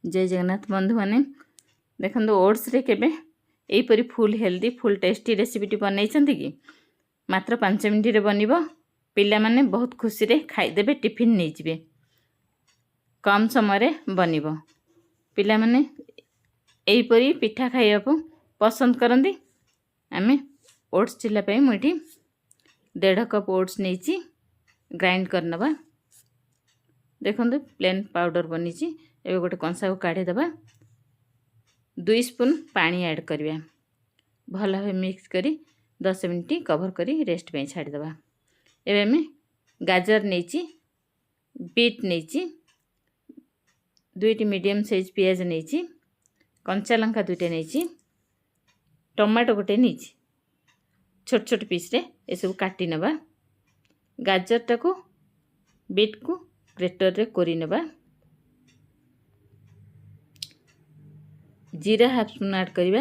जय जगन्नाथ बंधु माने देखो ओट्स रे केबे एहीपरी फुल हेल्दी फुल टेस्टी रेसिपीटी बनई कि मात्र 5 मिनिट रे बनिबो। पिला माने बहुत खुशी रे खाइदेबे टिफिन नहीं जिबे कम समय रे बनिबो। पिला माने एहीपरी पिठा खाइबा को पसंद करंदी। आमे ओट्स चिल्ला पे मुठी 1.5 कप ओट्स नेची ग्राइंड करनबा। देखो प्लेन पाउडर बनीची। एबे गोटे कंसा को काढ़ी दबा। 2 स्पून पानी ऐड करिया भल भाव मिक्स करी 10 मिनिट कवर करी रेस्ट पे छाड़ी दबा। एबे में गाजर नेची बीट नेची 2टी मीडियम साइज प्याज नेची कंचा लंका 2टा नेची टमाटो गोटे नेची छोट छोट पीस रे ए सब काटी नबा। गाजर टाको बीट को ग्रेटर रे कोरी नबा। जीरा हाफ स्पून ऐड करिबा।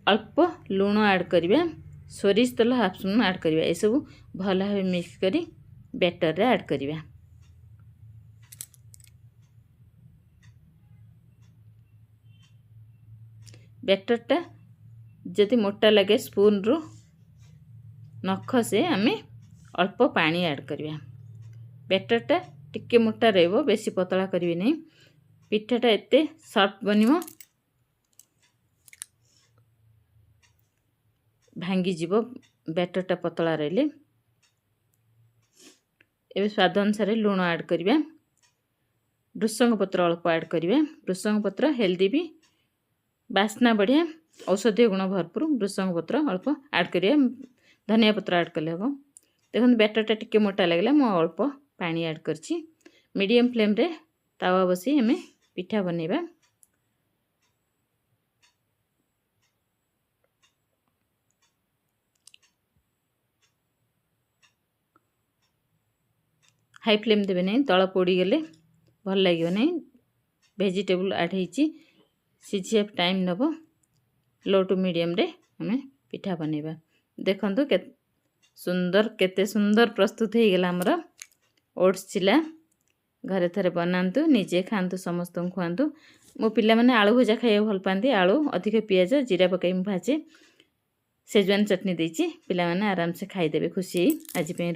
अल्प लूण ऐड करिबा। सोरिष तेल हाफ स्पून ऐड करिबा। ए सब भल भाव मिक्स करी बैटर रे ऐड करिबा। बैटर टा जदि मोटा लगे स्पून रो नख से आमे अल्प पानी ऐड करिबा। बैटर टा टिके मोटा रहबो बेसी पतला करिवे नहीं। पिठाटा एते सॉफ्ट बनिवो भांगी जीवो बैटरटा पतला रहले। एबे स्वाद अनुसार लूण ऐड करिबा। भृषंग पत्र अल्प ऐड करिबा। भृषंग पत्र हेल्दी भी बास्ना बढ़िया औषधीय गुण भरपूर। भृषंग पत्र अल्प ऐड करिया। धनिया पत्र ऐड कले हबो। देखो बैटरटा टिके मोटा लागला मो अल्प पानी ऐड करछि। मीडियम फ्लेम रे तावा बसी हमें पिठा बनेबा। हाई फ्लेम देवे नहीं तल पोड़ी गले भल लगे नहीं। वेजिटेबल ऐड होइछि सिझिया टाइम नबो। लो टू मीडियम रे हमें पिठा बनेबा। देखंतु केते सुंदर प्रस्तुत हो गला हमर ओट्स चिला। घरे थरे बनांतु निजे खांतु समस्त खुआंतु। मो पिला माने आलू भजा खाइबा भल पांती। आलू अधिक पियाज जीरा पकाई भाजे सेजवान चटनी देछि। पिला माने आराम से खाई देबे खुशी आज पे।